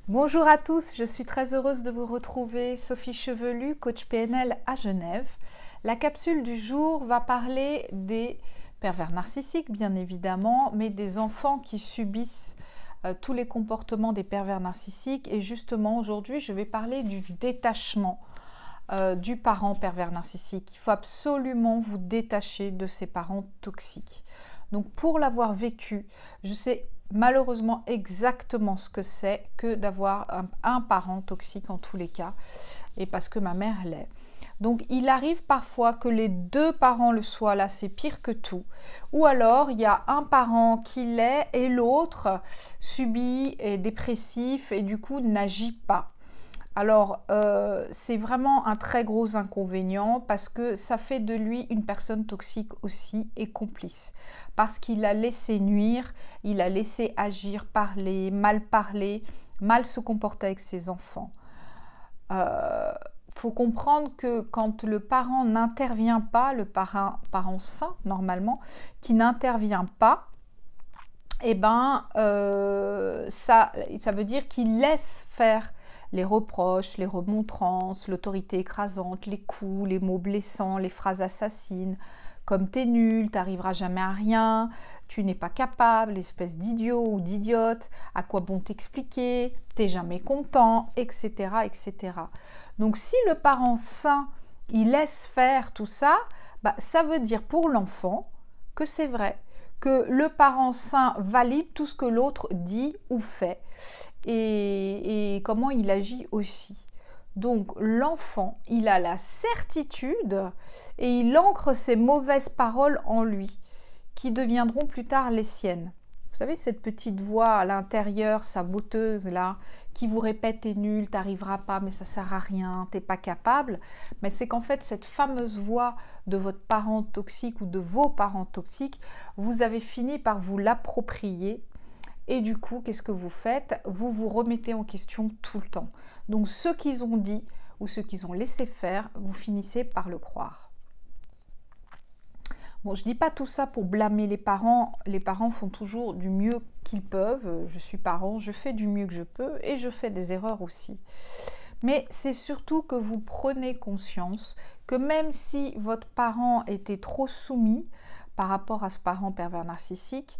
Bonjour à tous, je suis très heureuse de vous retrouver. Sophie Chevelu, coach PNL à Genève. La capsule du jour va parler des pervers narcissiques, bien évidemment, mais des enfants qui subissent tous les comportements des pervers narcissiques. Et justement, aujourd'hui, je vais parler du détachement du parent pervers narcissique. Il faut absolument vous détacher de ces parents toxiques. Donc, pour l'avoir vécu, je sais malheureusement exactement ce que c'est que d'avoir un parent toxique en tous les cas, et parce que ma mère l'est. Donc il arrive parfois que les deux parents le soient, là c'est pire que tout. Ou alors il y a un parent qui l'est et l'autre subit, est dépressif et du coup n'agit pas. Alors, c'est vraiment un très gros inconvénient parce que ça fait de lui une personne toxique aussi et complice. Parce qu'il a laissé nuire, il a laissé agir, parler, mal se comporter avec ses enfants. Faut comprendre que quand le parent n'intervient pas, le parent sain normalement, qui n'intervient pas, eh ben, ça veut dire qu'il laisse faire les reproches, les remontrances, l'autorité écrasante, les coups, les mots blessants, les phrases assassines, comme t'es nul, t'arriveras jamais à rien, tu n'es pas capable, espèce d'idiot ou d'idiote, à quoi bon t'expliquer, t'es jamais content, etc., etc. Donc si le parent sain, il laisse faire tout ça, bah, ça veut dire pour l'enfant que c'est vrai, que le parent sain valide tout ce que l'autre dit ou fait et comment il agit aussi. Donc l'enfant, il a la certitude et il ancre ses mauvaises paroles en lui, qui deviendront plus tard les siennes. Vous savez, cette petite voix à l'intérieur, saboteuse là, qui vous répète t'es nul, t'arriveras pas, mais ça sert à rien, t'es pas capable. Mais c'est qu'en fait, cette fameuse voix de votre parent toxique ou de vos parents toxiques, vous avez fini par vous l'approprier. Et du coup, qu'est-ce que vous faites? Vous vous remettez en question tout le temps. Donc, ce qu'ils ont dit ou ce qu'ils ont laissé faire, vous finissez par le croire. Bon, je ne dis pas tout ça pour blâmer les parents. Les parents font toujours du mieux qu'ils peuvent. Je suis parent, je fais du mieux que je peux et je fais des erreurs aussi. Mais c'est surtout que vous prenez conscience que même si votre parent était trop soumis par rapport à ce parent pervers narcissique,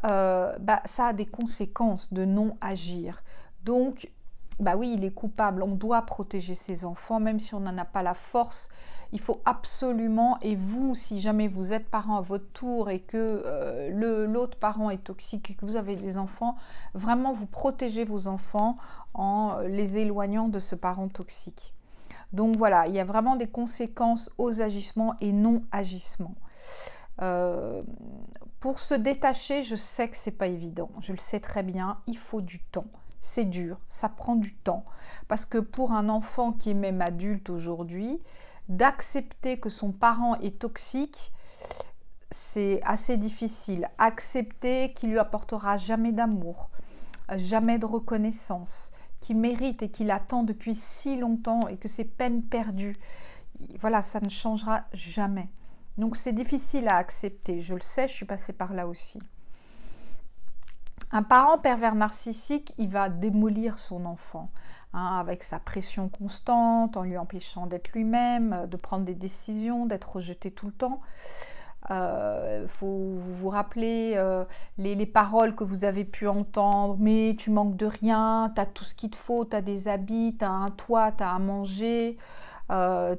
ça a des conséquences de non-agir. Donc, bah oui, il est coupable. On doit protéger ses enfants, même si on n'en a pas la force. Il faut absolument, et vous, si jamais vous êtes parent à votre tour et que l'autre parent est toxique et que vous avez des enfants, vraiment vous protégez vos enfants en les éloignant de ce parent toxique. Donc voilà, il y a vraiment des conséquences aux agissements et non-agissements. Pour se détacher, je sais que c'est pas évident, je le sais très bien, il faut du temps. C'est dur, ça prend du temps. Parce que pour un enfant qui est même adulte aujourd'hui, d'accepter que son parent est toxique, c'est assez difficile. Accepter qu'il lui apportera jamais d'amour, jamais de reconnaissance, qu'il mérite et qu'il attend depuis si longtemps et que c'est peine perdue. Voilà, ça ne changera jamais. Donc c'est difficile à accepter, je le sais, je suis passée par là aussi. Un parent pervers narcissique, il va démolir son enfant avec sa pression constante, en lui empêchant d'être lui-même, de prendre des décisions, d'être rejeté tout le temps. Faut vous rappeler les paroles que vous avez pu entendre, mais tu manques de rien, tu as tout ce qu'il te faut, tu as des habits, tu as un toit, tu as à manger,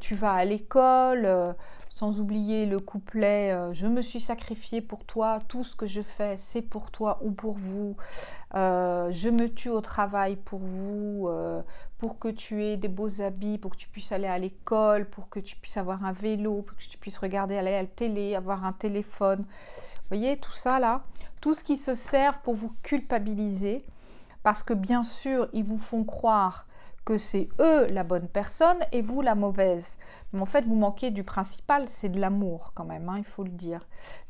tu vas à l'école, sans oublier le couplet je me suis sacrifié pour toi, tout ce que je fais c'est pour toi ou pour vous, je me tue au travail pour vous, pour que tu aies des beaux habits, pour que tu puisses aller à l'école, pour que tu puisses avoir un vélo, pour que tu puisses regarder à la télé, avoir un téléphone. Vous voyez tout ça là, tout ce qui se sert pour vous culpabiliser, parce que bien sûr ils vous font croire que c'est eux la bonne personne et vous la mauvaise. Mais en fait, vous manquez du principal, c'est de l'amour quand même, il faut le dire.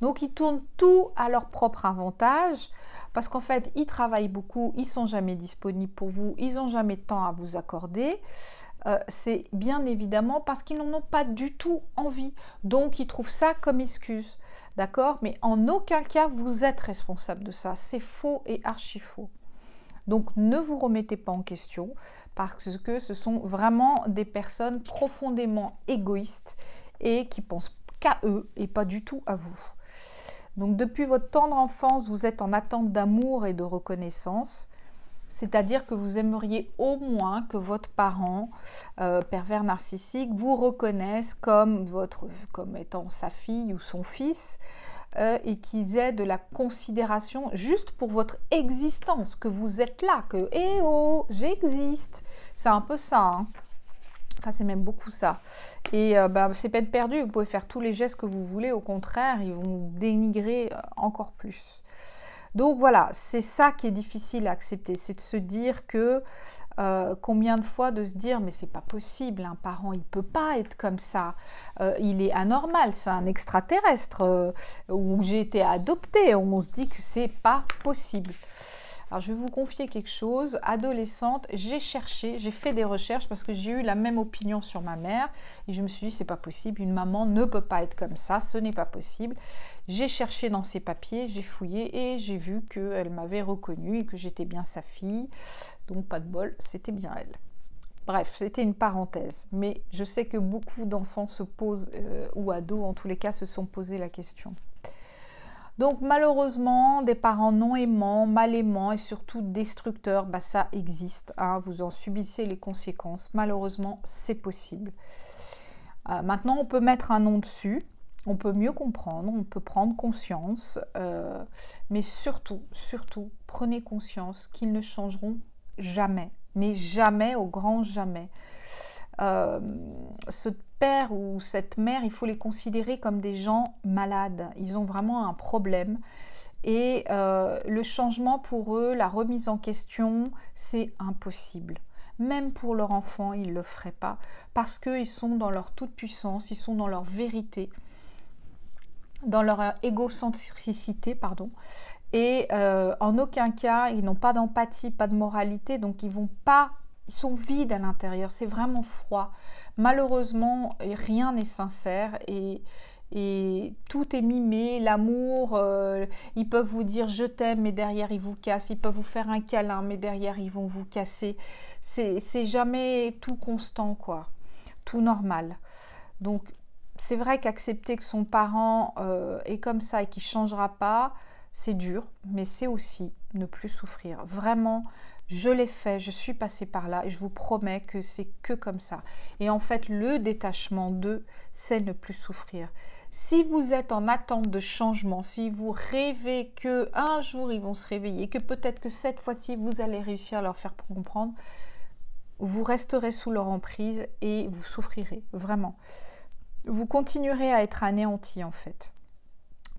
Donc, ils tournent tout à leur propre avantage parce qu'en fait, ils travaillent beaucoup, ils sont jamais disponibles pour vous, ils n'ont jamais de temps à vous accorder. C'est bien évidemment parce qu'ils n'en ont pas du tout envie. Donc, ils trouvent ça comme excuse. D'accord? Mais en aucun cas, vous êtes responsable de ça. C'est faux et archi faux. Donc ne vous remettez pas en question parce que ce sont vraiment des personnes profondément égoïstes et qui pensent qu'à eux et pas du tout à vous. Donc depuis votre tendre enfance, vous êtes en attente d'amour et de reconnaissance. C'est-à-dire que vous aimeriez au moins que votre parent pervers narcissique vous reconnaisse comme étant sa fille ou son fils et qu'ils aient de la considération juste pour votre existence, que vous êtes là, que « Eh oh, j'existe !» C'est un peu ça, hein. Enfin, c'est même beaucoup ça. Et c'est peine perdue, vous pouvez faire tous les gestes que vous voulez, au contraire, ils vont vous dénigrer encore plus. Donc voilà, c'est ça qui est difficile à accepter, c'est de se dire que combien de fois de se dire mais c'est pas possible, un parent il peut pas être comme ça, il est anormal, c'est un extraterrestre, ou j'ai été adoptée, on se dit que c'est pas possible. Alors je vais vous confier quelque chose, adolescente, j'ai cherché, j'ai fait des recherches parce que j'ai eu la même opinion sur ma mère et je me suis dit c'est pas possible, une maman ne peut pas être comme ça, ce n'est pas possible. J'ai cherché dans ses papiers, j'ai fouillé et j'ai vu qu'elle m'avait reconnue et que j'étais bien sa fille, donc pas de bol, c'était bien elle. Bref, c'était une parenthèse, mais je sais que beaucoup d'enfants se posent, ou ados en tous les cas, se sont posé la question. Donc malheureusement, des parents non aimants, mal aimants et surtout destructeurs, ça existe, hein, vous en subissez les conséquences. Malheureusement, c'est possible. Maintenant, on peut mettre un nom dessus, on peut mieux comprendre, on peut prendre conscience, mais surtout, prenez conscience qu'ils ne changeront jamais, mais jamais, au grand jamais. Ce père ou cette mère, il faut les considérer comme des gens malades. Ils ont vraiment un problème. Et le changement pour eux, la remise en question, c'est impossible. Même pour leur enfant, ils ne le feraient pas. Parce qu'ils sont dans leur toute-puissance, ils sont dans leur vérité, dans leur égocentricité, pardon. Et en aucun cas, ils n'ont pas d'empathie, pas de moralité, donc ils sont vides à l'intérieur, c'est vraiment froid. Malheureusement, rien n'est sincère et tout est mimé, l'amour, ils peuvent vous dire je t'aime mais derrière ils vous cassent, ils peuvent vous faire un câlin mais derrière ils vont vous casser. C'est jamais tout constant quoi, tout normal. Donc c'est vrai qu'accepter que son parent est comme ça et qu'il ne changera pas, c'est dur, mais c'est aussi ne plus souffrir. Vraiment, je l'ai fait, je suis passée par là et je vous promets que c'est que comme ça. Et en fait, le détachement d'eux, c'est ne plus souffrir. Si vous êtes en attente de changement, si vous rêvez qu'un jour ils vont se réveiller, que peut-être que cette fois-ci vous allez réussir à leur faire comprendre, vous resterez sous leur emprise et vous souffrirez, vraiment. Vous continuerez à être anéanti en fait.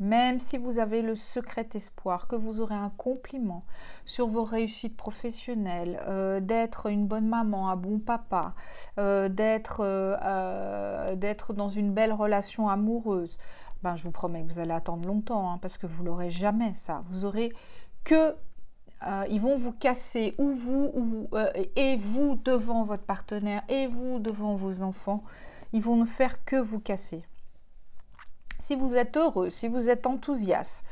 Même si vous avez le secret espoir que vous aurez un compliment sur vos réussites professionnelles, d'être une bonne maman, un bon papa, d'être dans une belle relation amoureuse, je vous promets que vous allez attendre longtemps, hein, parce que vous l'aurez jamais ça. Vous aurez que... ils vont vous casser, et vous devant votre partenaire, et vous devant vos enfants. Ils vont ne faire que vous casser. Si vous êtes heureux, si vous êtes enthousiaste,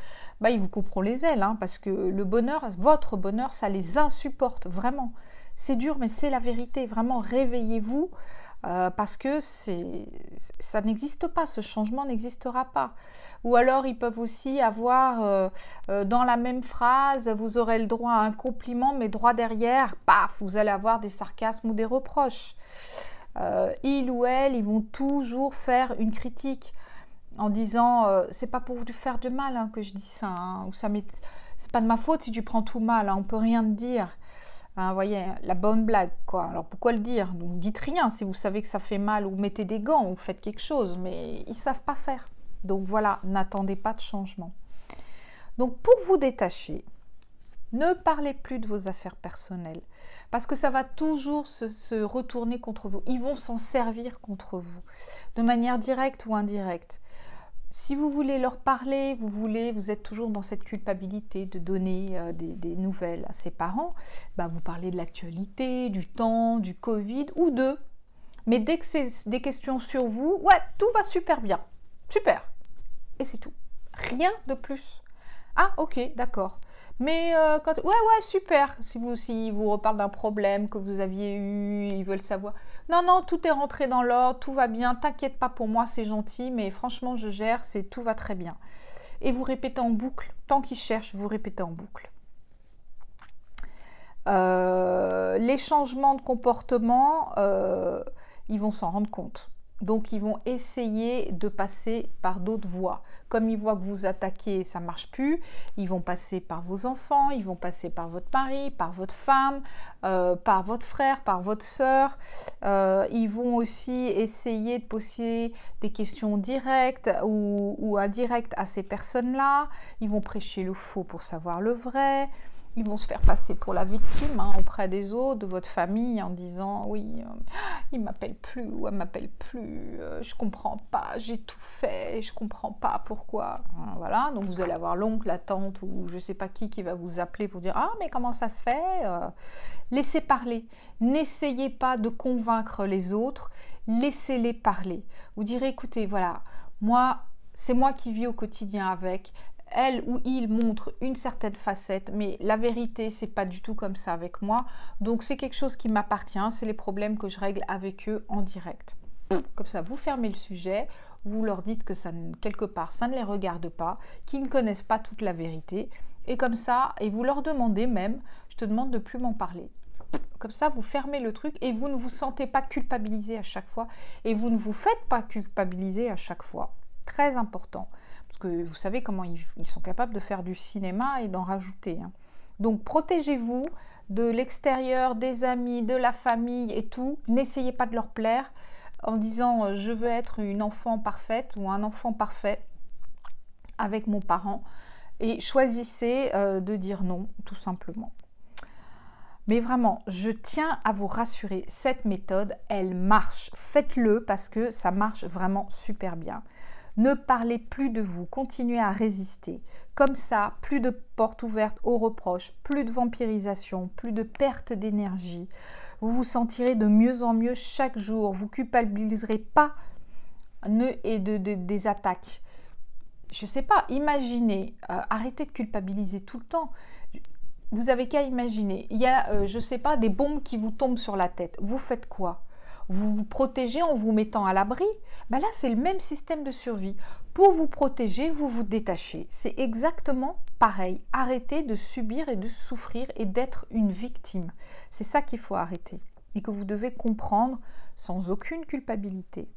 ils vous couperont les ailes, hein, parce que le bonheur, votre bonheur, ça les insupporte, vraiment. C'est dur, mais c'est la vérité. Vraiment, réveillez-vous, parce que ça n'existe pas, ce changement n'existera pas. Ou alors, ils peuvent aussi avoir, dans la même phrase, vous aurez le droit à un compliment, mais droit derrière, paf, vous allez avoir des sarcasmes ou des reproches. Il ou elle, ils vont toujours faire une critique, en disant c'est pas pour vous faire de mal hein, que je dis ça, hein, ou c'est pas de ma faute si tu prends tout mal, hein, on peut rien te dire. Vous voyez, la bonne blague quoi. Alors pourquoi le dire? Donc dites rien si vous savez que ça fait mal, ou mettez des gants ou faites quelque chose, mais ils savent pas faire. Donc voilà, n'attendez pas de changement. Donc pour vous détacher, ne parlez plus de vos affaires personnelles, parce que ça va toujours se retourner contre vous. Ils vont s'en servir contre vous, de manière directe ou indirecte. Si vous voulez leur parler, vous êtes toujours dans cette culpabilité de donner des nouvelles à ses parents, vous parlez de l'actualité, du temps, du Covid ou d'eux. Mais dès que c'est des questions sur vous, ouais, tout va super bien. Super. Et c'est tout. Rien de plus. Ah, ok, d'accord. Mais quand... Ouais, super. Si vous reparlent d'un problème que vous aviez eu, ils veulent savoir. Non, non, tout est rentré dans l'ordre, tout va bien. T'inquiète pas pour moi, c'est gentil, mais franchement, je gère, tout va très bien. Et vous répétez en boucle. Tant qu'ils cherchent, vous répétez en boucle. Les changements de comportement, ils vont s'en rendre compte. Donc, ils vont essayer de passer par d'autres voies. Comme ils voient que vous attaquez, ça ne marche plus, ils vont passer par vos enfants, ils vont passer par votre mari, par votre femme, par votre frère, par votre sœur. Ils vont aussi essayer de poser des questions directes ou indirectes à ces personnes-là. Ils vont prêcher le faux pour savoir le vrai. Ils vont se faire passer pour la victime auprès des autres, de votre famille, en disant « Oui, il ne m'appelle plus ou elle ne m'appelle plus, je ne comprends pas, j'ai tout fait, je ne comprends pas pourquoi. » Voilà, donc vous allez avoir l'oncle, la tante ou je ne sais pas qui va vous appeler pour dire « Ah, mais comment ça se fait ?» Laissez parler. N'essayez pas de convaincre les autres, laissez-les parler. Vous direz « Écoutez, voilà, moi, c'est moi qui vis au quotidien avec. » Elle ou il montre une certaine facette, mais la vérité, c'est pas du tout comme ça avec moi. Donc, c'est quelque chose qui m'appartient, c'est les problèmes que je règle avec eux en direct. Comme ça, vous fermez le sujet, vous leur dites que ça, quelque part, ça ne les regarde pas, qu'ils ne connaissent pas toute la vérité. Et comme ça, et vous leur demandez même, je te demande de plus m'en parler. Comme ça, vous fermez le truc et vous ne vous sentez pas culpabilisé à chaque fois. Et vous ne vous faites pas culpabiliser à chaque fois. Très important. Parce que vous savez comment ils sont capables de faire du cinéma et d'en rajouter. Hein. Donc, protégez-vous de l'extérieur, des amis, de la famille et tout. N'essayez pas de leur plaire en disant « je veux être une enfant parfaite » ou un enfant parfait avec mon parent. Et choisissez de dire non, tout simplement. Mais vraiment, je tiens à vous rassurer, cette méthode, elle marche. Faites-le parce que ça marche vraiment super bien. Ne parlez plus de vous, continuez à résister. Comme ça, plus de portes ouvertes aux reproches, plus de vampirisation, plus de perte d'énergie. Vous vous sentirez de mieux en mieux chaque jour. Vous ne culpabiliserez pas des attaques. Je ne sais pas, imaginez, arrêtez de culpabiliser tout le temps. Vous avez qu'à imaginer, il y a, je ne sais pas, des bombes qui vous tombent sur la tête. Vous faites quoi ? Vous vous protégez en vous mettant à l'abri. Ben là, c'est le même système de survie. Pour vous protéger, vous vous détachez. C'est exactement pareil. Arrêtez de subir et de souffrir et d'être une victime. C'est ça qu'il faut arrêter et que vous devez comprendre sans aucune culpabilité.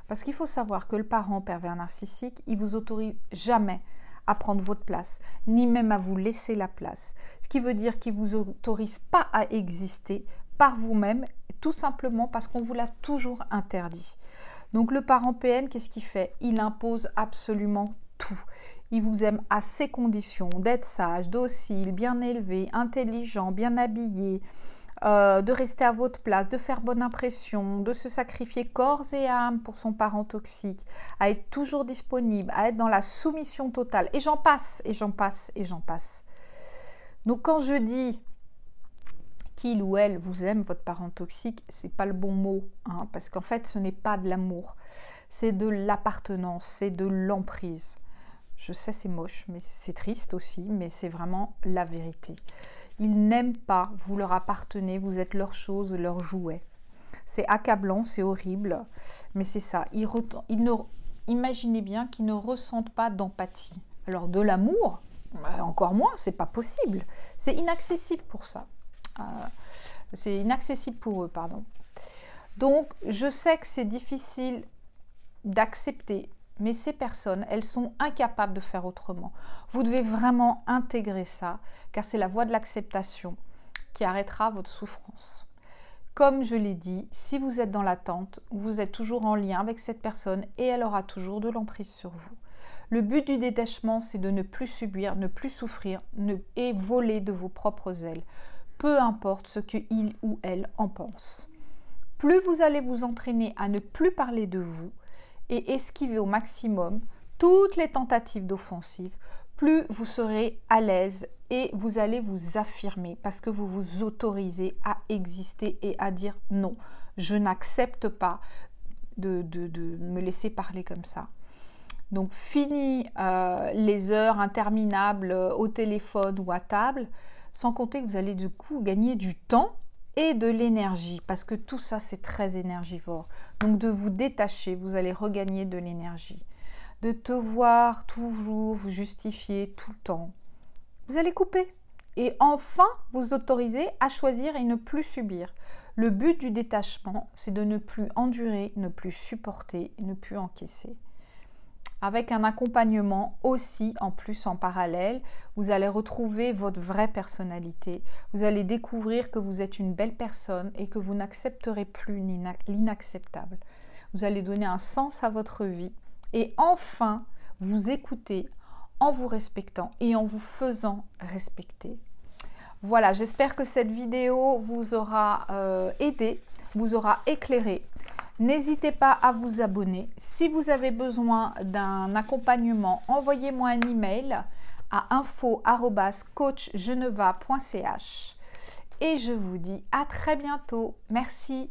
Parce qu'il faut savoir que le parent pervers narcissique, il ne vous autorise jamais à prendre votre place, ni même à vous laisser la place. Ce qui veut dire qu'il ne vous autorise pas à exister par vous-même, tout simplement parce qu'on vous l'a toujours interdit. Donc le parent PN, qu'est-ce qu'il fait? Il impose absolument tout. Il vous aime à ses conditions, d'être sage, docile, bien élevé, intelligent, bien habillé, de rester à votre place, de faire bonne impression, de se sacrifier corps et âme pour son parent toxique, à être toujours disponible, à être dans la soumission totale. Et j'en passe, et j'en passe, et j'en passe. Donc quand je dis qu'il ou elle vous aime, votre parent toxique, c'est pas le bon mot, hein, parce qu'en fait ce n'est pas de l'amour, c'est de l'appartenance, c'est de l'emprise. Je sais, c'est moche, mais c'est triste aussi, mais c'est vraiment la vérité. Ils n'aiment pas, vous leur appartenez, vous êtes leur chose, leur jouet. C'est accablant, c'est horrible, mais c'est ça. Imaginez bien qu'ils ne ressentent pas d'empathie. Alors de l'amour, encore moins, c'est pas possible. C'est inaccessible pour ça. C'est inaccessible pour eux, pardon. Donc, je sais que c'est difficile d'accepter, mais ces personnes, elles sont incapables de faire autrement. Vous devez vraiment intégrer ça, car c'est la voie de l'acceptation qui arrêtera votre souffrance. Comme je l'ai dit, si vous êtes dans l'attente, vous êtes toujours en lien avec cette personne et elle aura toujours de l'emprise sur vous. Le but du détachement, c'est de ne plus subir, ne plus souffrir et voler de vos propres ailes. Peu importe ce qu'il ou elle en pense. Plus vous allez vous entraîner à ne plus parler de vous et esquiver au maximum toutes les tentatives d'offensive, plus vous serez à l'aise et vous allez vous affirmer parce que vous vous autorisez à exister et à dire non, je n'accepte pas de me laisser parler comme ça. Donc, fini les heures interminables au téléphone ou à table, sans compter que vous allez du coup gagner du temps et de l'énergie, parce que tout ça, c'est très énergivore. Donc, de vous détacher, vous allez regagner de l'énergie. De te voir toujours vous justifier tout le temps. Vous allez couper. Et enfin, vous autoriser à choisir et ne plus subir. Le but du détachement, c'est de ne plus endurer, ne plus supporter, ne plus encaisser. Avec un accompagnement aussi en plus en parallèle, vous allez retrouver votre vraie personnalité. Vous allez découvrir que vous êtes une belle personne et que vous n'accepterez plus l'inacceptable. Vous allez donner un sens à votre vie et enfin vous écouter en vous respectant et en vous faisant respecter. Voilà, j'espère que cette vidéo vous aura aidé, vous aura éclairé. N'hésitez pas à vous abonner. Si vous avez besoin d'un accompagnement, envoyez-moi un email à info@coachgeneva.ch et je vous dis à très bientôt. Merci.